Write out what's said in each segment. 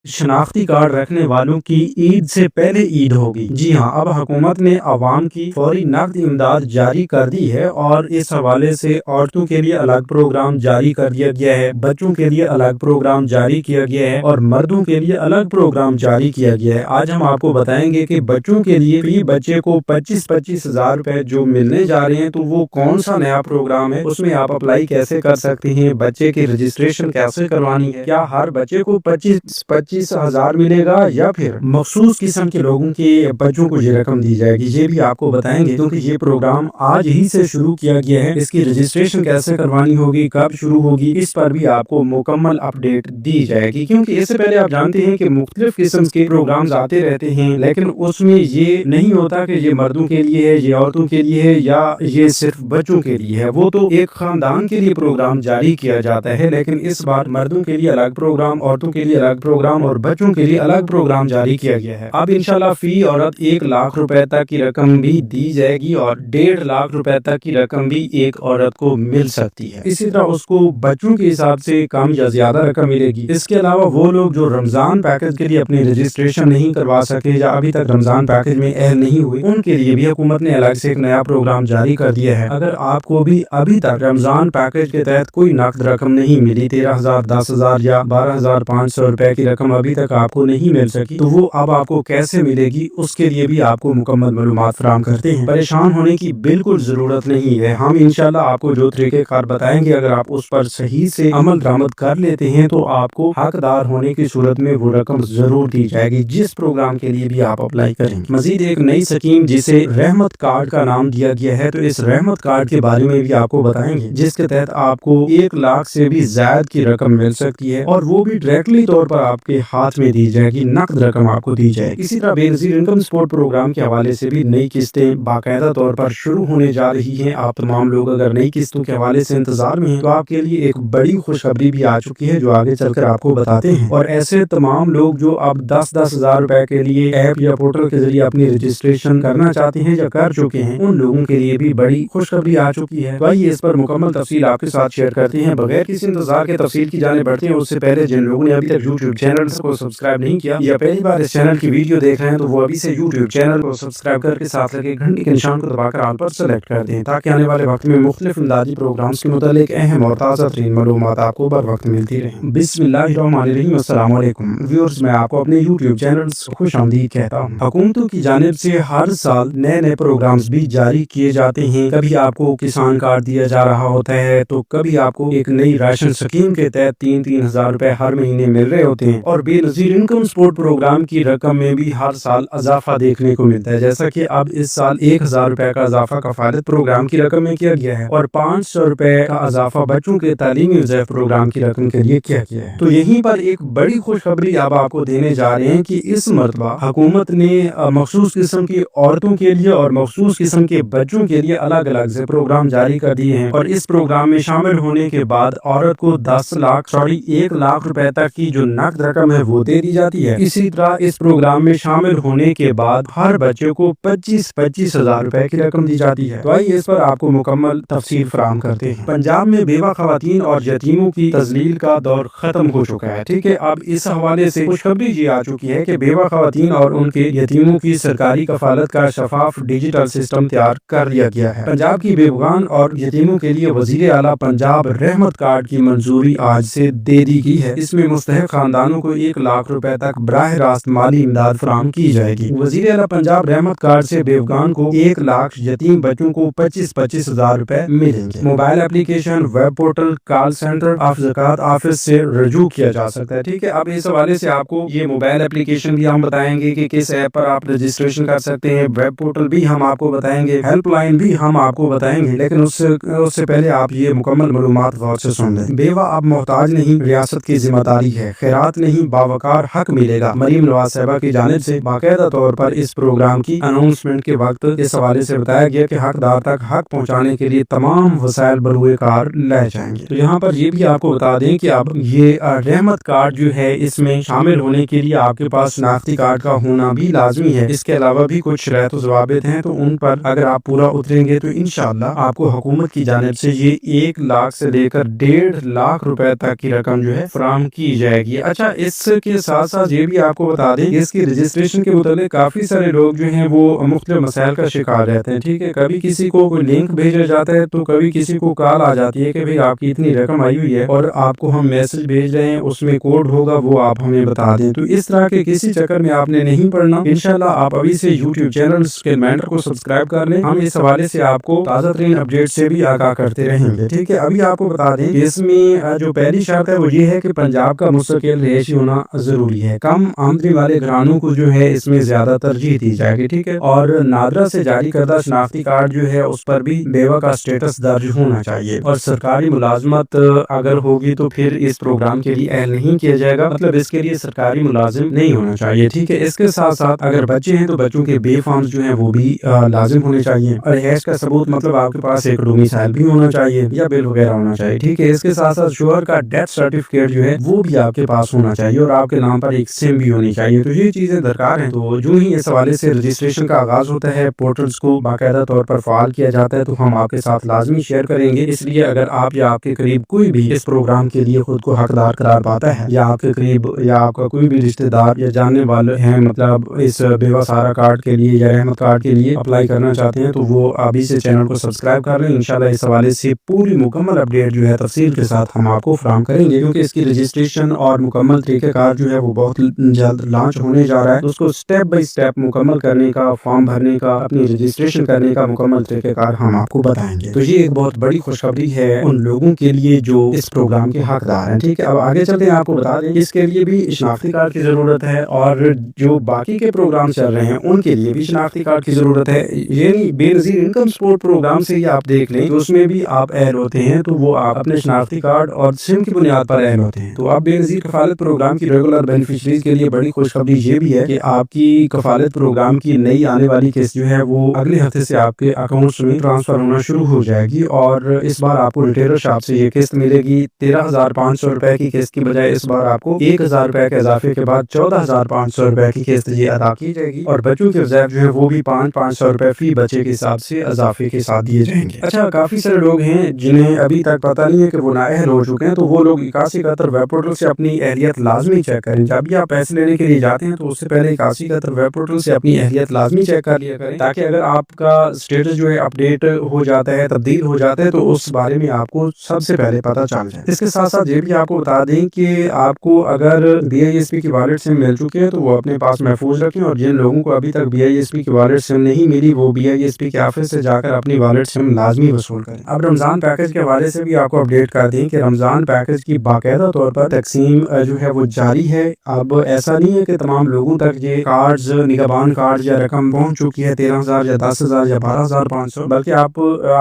شناختی کارڈ رکھنے والوں کی عید سے پہلے عید ہوگی۔ جی ہاں، اب حکومت نے عوام کی فوری نقد امداد جاری کر دی ہے اور اس حوالے سے عورتوں کے لیے الگ پروگرام جاری کر دیا گیا ہے، بچوں کے لیے الگ پروگرام جاری کیا گیا ہے اور مردوں کے لیے الگ پروگرام جاری کیا گیا ہے۔ آج ہم آپ کو بتائیں گے کہ بچوں کے لیے فی بچے کو 25 ہزار روپے جو ملنے جا رہے ہیں تو وہ کون سا نیا پروگرام ہے، اس میں آپ اپلائی کیسے کر سکتے ہیں، بچے کی رجسٹریشن کیسے کروانی ہے، کیا ہر بچے کو 25 ہزار ملے گا یا پھر مخصوص قسم کے لوگوں کے بچوں کو یہ رقم دی جائے گی، یہ بھی آپ کو بتائیں گے کیونکہ یہ پروگرام آج ہی سے شروع کیا گیا ہے۔ اس کی رجسٹریشن کیسے کروانی ہوگی، کب شروع ہوگی، اس پر بھی آپ کو مکمل اپڈیٹ دی جائے گی، کیونکہ اس سے پہلے آپ جانتے ہیں کہ مختلف قسم کے پروگرامز آتے رہتے ہیں لیکن اس میں یہ نہیں ہوتا کہ یہ مردوں کے لیے ہے، یہ عورتوں کے لیے ہے یا یہ صرف بچوں کے لیے ہے۔ وہ تو ایک خاندان کے لیے پروگرام جاری کیا جاتا ہے، لیکن اس بار مردوں کے لیے الگ پروگرام، عورتوں کے لیے الگ پروگرام اور بچوں کے لیے الگ پروگرام جاری کیا گیا ہے۔ اب انشاءاللہ فی عورت 1 لاکھ روپے تک کی رقم بھی دی جائے گی اور 1.5 لاکھ روپے تک کی رقم بھی ایک عورت کو مل سکتی ہے۔ اسی طرح اس کو بچوں کے حساب سے کم یا زیادہ رقم ملے گی۔ اس کے علاوہ وہ لوگ جو رمضان پیکج کے لیے اپنی رجسٹریشن نہیں کروا سکے یا ابھی تک رمضان پیکج میں اہل نہیں ہوئے، ان کے لیے بھی حکومت نے الگ سے ایک نیا پروگرام جاری کر دیا ہے۔ اگر آپ کو بھی ابھی تک رمضان پیکج کے تحت کوئی نقد رقم نہیں ملی، 13,000، 10,000 یا 12,500 روپے کی رقم ابھی تک آپ کو نہیں مل سکی، تو وہ اب آپ کو کیسے ملے گی، اس کے لیے بھی آپ کو مکمل معلومات فراہم کرتے ہیں۔ پریشان ہونے کی بالکل ضرورت نہیں ہے، ہم انشاءاللہ آپ کو جو طریقہ کار بتائیں گے، اگر آپ اس پر صحیح سے عمل درآمد کر لیتے ہیں تو آپ کو حقدار ہونے کی صورت میں وہ رقم ضرور دی جائے گی جس پروگرام کے لیے بھی آپ اپلائی کریں گے۔ مزید ایک نئی سکیم جسے رحمت کارڈ کا نام دیا گیا ہے، تو اس رحمت کارڈ کے بارے میں بھی آپ کو بتائیں گے، جس کے تحت آپ کو 1 لاکھ سے بھی زائد کی رقم مل سکتی ہے اور وہ بھی ڈائریکٹلی طور پر آپ کے ہاتھ میں دی جائے گی، نقد رقم آپ کو دی جائے گی۔ اسی طرح بے نظیر انکم سپورٹ پروگرام کے حوالے سے بھی نئی قسطیں باقاعدہ طور پر شروع ہونے جا رہی ہیں۔ آپ تمام لوگ اگر نئی قسطوں کے حوالے سے انتظار میں ہیں تو آپ کے لیے ایک بڑی خوشخبری بھی آ چکی ہے جو آگے چل کر آپ کو بتاتے ہیں، اور ایسے تمام لوگ جو اب 10 ہزار روپے کے لیے ایپ یا پورٹل کے ذریعے اپنی رجسٹریشن کرنا چاہتے ہیں یا کر چکے ہیں، ان لوگوں کے لیے بھی بڑی خوشخبری آ چکی ہے۔ تو آئیے اس پر مکمل تفصیل آپ کے ساتھ شیئر کرتے ہیں۔ بغیر کسی انتظار کے تفصیل کی جانب بڑھتے ہیں، اس سے پہلے جن لوگوں نے ابھی تک یوٹیوب چینل کو سبسکرائب نہیں کیا یا پہلی بار اس چینل کی ویڈیو دیکھ رہے ہیں تو وہ ابھی سے یوٹیوب چینل کو سبسکرائب کر کے ساتھ لگے گھنٹی کے نشان کو دبا کر آل پر سلیکٹ کر دیں تاکہ آنے والے وقت میں مختلف امدادی پروگرامز کے متعلق اہم اور تازہ ترین معلومات آپ کو بر وقت ملتی رہیں۔ بسم اللہ الرحمن الرحیم۔ السلام علیکم ویورز، میں آپ کو اپنے یوٹیوب چینل سے خوش آمدید کہتا ہوں۔ حکومتوں کی جانب سے ہر سال نئے پروگرامز بھی جاری کیے جاتے ہیں، کبھی آپ کو کسان کارڈ دیا جا رہا ہوتا ہے تو کبھی آپ کو ایک نئی راشن سکیم کے تحت 3 ہزار روپے ہر مہینے مل رہے ہوتے ہیں، اور بے نظیر انکم سپورٹ پروگرام کی رقم میں بھی ہر سال اضافہ دیکھنے کو ملتا ہے، جیسا کہ اب اس سال 1,000 روپے کا اضافہ کفالت پروگرام کی رقم میں کیا گیا ہے اور 500 روپے کا اضافہ بچوں کے تعلیمی وظائف پروگرام کی رقم کے لیے کیا گیا ہے۔ تو یہیں پر ایک بڑی خوشخبری اب آپ کو دینے جا رہے ہیں کہ اس مرتبہ حکومت نے مخصوص قسم کی عورتوں کے لیے اور مخصوص قسم کے بچوں کے لیے الگ الگ سے پروگرام جاری کر دیے ہیں، اور اس پروگرام میں شامل ہونے کے بعد عورت کو 1 لاکھ روپے تک کی جو نقد رقم ہے وہ دے دی جاتی ہے۔ اسی طرح اس پروگرام میں شامل ہونے کے بعد ہر بچے کو 25 ہزار روپے کی رقم دی جاتی ہے۔ تو آئیے اس پر آپ کو مکمل تفصیل فراہم کرتے ہیں۔ پنجاب میں بیوہ خواتین اور یتیموں کی تذلیل کا دور ختم ہو چکا ہے، ٹھیک ہے۔ اب اس حوالے سے خوشخبری یہ آ چکی ہے کہ بیوہ خواتین اور ان کے یتیموں کی سرکاری کفالت کا شفاف ڈیجیٹل سسٹم تیار کر لیا گیا ہے۔ پنجاب کی بیوگان اور یتیموں کے لیے وزیر اعلیٰ پنجاب رحمت کارڈ کی منظوری آج سے دے دی گئی ہے۔ اس میں مستحق خاندانوں کو 1 لاکھ روپے تک براہ راست مالی امداد فراہم کی جائے گی۔ وزیر اعلیٰ پنجاب رحمت کارڈ سے بیوگان کو 1 لاکھ، یتیم بچوں کو 25 ہزار روپے ملیں گے۔ Mobile application, web portal, call centre of زکوٰۃ آفس سے رجوع کیا جا سکتا ہے، ٹھیک ہے۔ اب اس حوالے سے آپ کو یہ موبائل اپلیکیشن بھی ہم بتائیں گے کہ کس ایپ پر آپ رجسٹریشن کر سکتے ہیں، ویب پورٹل بھی ہم آپ کو بتائیں گے، ہیلپ لائن بھی ہم آپ کو بتائیں گے، لیکن اس سے پہلے آپ یہ مکمل معلومات غور سے سن لیں۔ بیوہ اب محتاج نہیں، ریاست کی ذمہ داری ہے، خیرات نہیں باوقار حق ملے گا۔ مریم نواز صاحبہ کی جانب سے باقاعدہ طور پر اس پروگرام کی اناؤنسمنٹ کے وقت اس حوالے سے بتایا گیا کہ حقدار تک حق پہنچانے کے لیے تمام وسائل بروئے کار لائے جائیں گے۔ تو یہاں پر یہ بھی آپ کو بتا دیں کہ اب یہ رحمت کارڈ جو ہے، اس میں شامل ہونے کے لیے آپ کے پاس شناختی کارڈ کا ہونا بھی لازمی ہے۔ اس کے علاوہ بھی کچھ شرائط و ضوابط ہیں، تو ان پر اگر آپ پورا اتریں گے تو انشاءاللہ آپ کو حکومت کی جانب سے یہ 1 لاکھ سے لے کر 1.5 لاکھ روپے تک کی رقم جو ہے فراہم کی جائے گی۔ اچھا، اس اس کے ساتھ ساتھ یہ بھی آپ کو بتا دیں کہ اس کی رجسٹریشن کے متعلق کافی سارے لوگ جو ہیں وہ مختلف مسائل کا شکار رہتے ہیں، ٹھیک ہے۔ کبھی کسی کو کوئی لنک بھیجا جاتا ہے تو کبھی کسی کو کال آ جاتی ہے کہ بھئی آپ کی اتنی رقم آئی ہوئی ہے اور آپ کو ہم میسج بھیج رہے ہیں، اس میں کوڈ ہوگا، وہ آپ ہمیں بتا دیں۔ تو اس طرح کے کسی چکر میں آپ نے نہیں پڑنا، انشاءاللہ آپ ابھی سے یوٹیوب چینل اسکل مینٹر کو سبسکرائب کر لیں۔ ہم اس حوالے سے آپ کو تازہ ترین اپڈیٹ سے بھی آگاہ کرتے رہیں گے، ٹھیک ہے۔ ابھی آپ کو بتا دیں کہ اس میں جو پہلی شرط ہے وہ یہ ہے کہ پنجاب کا مستقل رہائشی ہونا ضروری ہے۔ کم آمدنی والے گھرانوں کو جو ہے اس میں زیادہ ترجیح دی جائے گی، ٹھیک ہے۔ اور نادرا سے جاری کردہ شناختی کارڈ جو ہے اس پر بھی بیوہ کا سٹیٹس درج ہونا چاہیے، اور سرکاری ملازمت اگر ہوگی تو پھر اس پروگرام کے لیے اہل نہیں کیا جائے گا، مطلب اس کے لیے سرکاری ملازم نہیں ہونا چاہیے، ٹھیک ہے۔ اس کے ساتھ ساتھ اگر بچے ہیں تو بچوں کے بے فارمز جو ہیں وہ بھی لازم ہونے چاہیے، اور رہائش کا ثبوت مطلب آپ کے پاس ایک ڈومیسائل بھی ہونا چاہیے یا بل وغیرہ ہونا چاہیے، ٹھیک ہے۔ اس کے ساتھ ساتھ شوہر کا ڈیتھ سرٹیفکیٹ جو ہے وہ بھی آپ کے پاس ہونا چاہیے، اور آپ کے نام پر ایک سم بھی ہونی چاہیے۔ تو یہ چیزیں درکار ہیں۔ تو جو ہی اس حوالے سے رجسٹریشن کا آغاز ہوتا ہے، پورٹلز کو باقاعدہ طور پر فعال کیا جاتا ہے، تو ہم آپ کے ساتھ لازمی شیئر کریں گے۔ اس لیے اگر آپ یا آپ کے قریب کوئی بھی اس پروگرام کے لیے خود کو حقدار قرار پاتا ہے، یا آپ کے قریب یا آپ کا کوئی بھی رشتہ دار یا جاننے والے ہیں مطلب اس بیوہ سہارا کارڈ کے لیے یا رحمت کارڈ کے لیے اپلائی کرنا چاہتے ہیں، تو وہ ابھی سے چینل کو سبسکرائب کر لیں۔ انشاءاللہ اس حوالے سے پوری مکمل اپڈیٹ جو ہے تفصیل کے ساتھ ہم آپ کو فراہم کریں گے، کیونکہ اس کی رجسٹریشن اور مکمل طریقہ کار جو ہے وہ بہت جلد لانچ ہونے جا رہا ہے۔ اس کو سٹیپ بائی سٹیپ مکمل کرنے کا، فارم بھرنے کا، اپنی رجسٹریشن کرنے کا مکمل طریقہ کار ہم آپ کو بتائیں گے۔ تو یہ ایک بہت بڑی خوشخبری ہے ان لوگوں کے لیے جو اس پروگرام کے حقدار ہیں، ٹھیک ہے۔ اب آگے چلتے ہیں، آپ کو بتا دیں اس کے لیے بھی شناختی کارڈ کی ضرورت ہے، اور جو باقی کے پروگرام چل رہے ہیں ان کے لیے بھی شناختی کارڈ کی ضرورت ہے۔ یعنی بے نظیر انکم سپورٹ پروگرام سے ہی آپ دیکھ لیں تو اس میں بھی آپ اہل ہوتے ہیں، تو وہ آپ اپنے شناختی کارڈ اور سم کی بنیاد پر اہل ہوتے ہیں۔ تو آپ بے نظیر کفالت پروگرام کی ریگولر بینیفیشریز کے لیے بڑی خوشخبری یہ بھی ہے کہ آپ کی کفالت پروگرام کی نئی آنے والی قسط جو ہے وہ اگلے ہفتے سے آپ کے اکاؤنٹس میں ٹرانسفر ہونا شروع ہو جائے گی، اور اس بار آپ کو ریٹیلر شاپ سے یہ قسط ملے گی 13,500 روپے کی قسط کی بجائے اس بار آپ کو 1,000 روپے کے اضافے کے بعد 14,500 روپے کی قسط یہ ادا کی جائے گی، اور بچوں کے وظائف جو ہے وہ بھی 500 روپے فی بچے کے حساب سے اضافے کے ساتھ دیے جائیں گے۔ اچھا، کافی سارے لوگ ہیں جنہیں ابھی تک پتہ نہیں ہے کہ وہ نااہل ہو چکے ہیں، تو وہ لوگ 8171 ویب پورٹل سے اپنی اہلیت لازمی چیک کریں۔ جب بھی آپ پیسے لینے کے لیے جاتے ہیں تو اس سے پہلے 8171 ویب پورٹل سے اپنی اہلیت لازمی چیک کر لیا کریں، تاکہ اگر آپ کا سٹیٹس جو ہے اپڈیٹ ہو جاتا ہے، تبدیل ہو جاتا ہے، تو اس بارے میں آپ کو سب سے پہلے پتہ چل جائے۔ اس کے ساتھ ساتھ یہ بھی آپ کو بتا دیں کہ آپ کو اگر BISP کی والیٹ سم مل چکی ہے تو وہ اپنے پاس محفوظ رکھیں، اور جن لوگوں کو ابھی تک BISP کی والیٹ سم نہیں ملی وہ BISP کے آفس سے جا کر اپنی والیٹ سم لازمی وصول کریں۔ اب رمضان پیکج کے حوالے سے بھی آپ کو اپڈیٹ کر دیں کہ رمضان پیکج کی باقاعدہ طور پر تقسیم جو ہے وہ جاری ہے۔ اب ایسا نہیں ہے کہ تمام لوگوں تک یہ کارڈز، نگہبان کارڈ یا رقم پہنچ چکی ہے 13,000 یا 10,000 یا 12,500، بلکہ آپ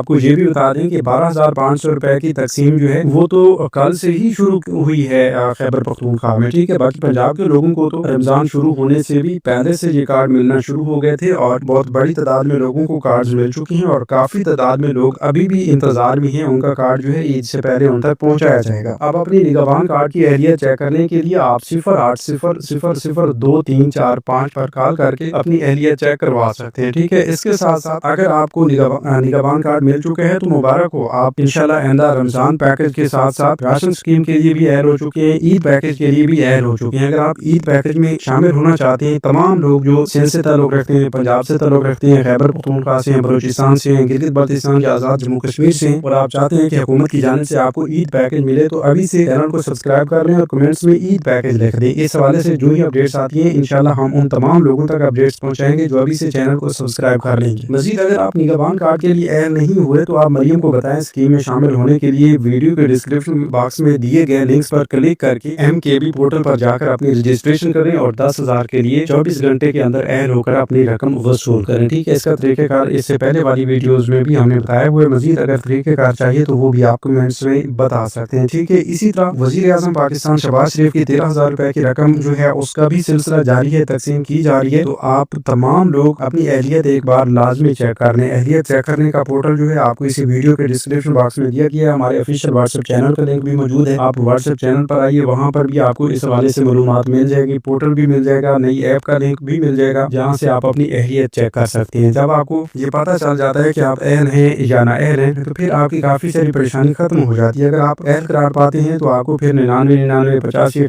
کو یہ بھی بتا دیں کہ 12,500 روپے کی تقسیم جو ہے وہ تو کل سے ہی شروع ہوئی ہے خیبر پختونخوا میں، ٹھیک ہے۔ باقی پنجاب کے لوگوں کو تو رمضان شروع ہونے سے بھی پہلے سے یہ کارڈ ملنا شروع ہو گئے تھے، اور بہت بڑی تعداد میں لوگوں کو کارڈز مل چکی ہیں، اور کافی تعداد میں لوگ ابھی بھی انتظار میں ہیں، ان کا کارڈ جو ہے عید سے پہلے ان تک پہنچایا جائے گا۔ اب اپنی نگہبان کارڈ کی اہلیت چیک کرنے کے لیے آپ 08000234 پر کال کر کے اپنی اہلیت چیک کروا سکتے ہیں، ٹھیک ہے۔ اس کے ساتھ ساتھ اگر آپ کو نگہبان کارڈ مل چکے ہیں تو مبارک ہو، آپ انشاءاللہ آئندہ رمضان پیکج کے ساتھ ساتھ راشن اسکیم کے لیے بھی اہل ہو چکے ہیں، عید پیکج کے لیے بھی اہل ہو چکے ہیں۔ اگر آپ عید پیکج میں شامل ہونا چاہتے ہیں، تمام لوگ جو سندھ سے تعلق رکھتے ہیں، پنجاب سے تعلق رکھتے ہیں، خیبر پختونخوا سے ہیں، بلوچستان سے ہیں، گلگت بلتستان یا آزاد جموں کشمیر سے ہیں، اور آپ چاہتے ہیں کہ حکومت کی جانب سے آپ کو عید پیکج ملے، تو ابھی سے چینل کو سبسکرائب کر لیں اور کمنٹس میں عید پیکج لکھ دیں۔ اس حوالے سے جو ہی اپڈیٹس آتی ہیں انشاءاللہ ہم ان تمام لوگوں تک اپڈیٹس پہنچائیں گے جو ابھی سے چینل کو سبسکرائب کر لیں گے۔ مزید اگر آپ نگہبان کارڈ کے لیے اہل نہیں ہوئے تو آپ مریم کو بتائیں اسکیم میں شامل ہونے کے لیے ویڈیو کے ڈسکرپشن باکس میں دیے گئے لنکس پر کلک کر کے MKB پورٹل پر جا کر اپنی رجسٹریشن کریں، اور 10,000 کے لیے 24 گھنٹے کے اندر اہل ہو کر اپنی رقم وصول کریں، ٹھیک ہے۔ اس کا طریقہ کار اس سے پہلے والی ویڈیوز میں بھی ہم نے بتایا ہوا ہے، مزید اگر طریقہ کار چاہیے تو وہ بھی آپ کمنٹس میں بتا سکتے ہیں، ٹھیک ہے۔ اسی طرح وزیر اعظم پاکستان شہباز شریف کی 13,000 روپے کی رقم جو ہے اس کا بھی سلسلہ جاری ہے، تقسیم کی جا رہی ہے، تو آپ تمام لوگ اپنی اہلیت ایک بار لازمی چیک کر لیں۔ اہلیت چیک کرنے کا پورٹل جو ہے آپ کو اسی ویڈیو کے ڈسکرپشن باکس میں دیا گیا ہے، ہمارے آفیشیل واٹس ایپ چینل کا لنک بھی موجود ہے، آپ واٹس ایپ چینل پر آئیے، وہاں پر بھی آپ کو اس حوالے سے معلومات مل جائے گی، پورٹل بھی مل جائے گا، نئی ایپ کا لنک بھی مل جائے گا جہاں سے آپ اپنی اہلیت چیک کر سکتے ہیں۔ جب آپ کو یہ پتہ چل جاتا ہے کہ آپ اہل ہیں یا نا اہل ہیں تو پھر آپ کی کافی ساری پریشانی ختم ہو جاتی ہے۔ اگر آپ اہل قرار پاتے ہیں تو آپ کو پھر 99 99 85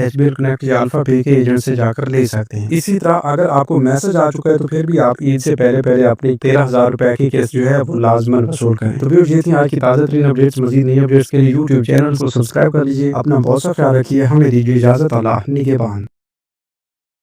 HBL Connect یا الفا پے کے ایجنٹ سے جا کر لے سکتے ہیں۔ اسی طرح اگر آپ کو میسج آ چکا ہے تو پھر بھی آپ عید سے پہلے اپنی 13,000 روپے کی قسط جو ہے وہ لازماً وصول کریں۔ تو یہ تھی آج کی تازہ ترین اپڈیٹس۔ مزید نئی اپڈیٹس کے لیے YouTube چینل کو سبسکرائب کر لیجیے۔ اپنا بہت سا خیال رکھیے۔ ہمیں دیجیے اجازت۔ اللہ نگہبان۔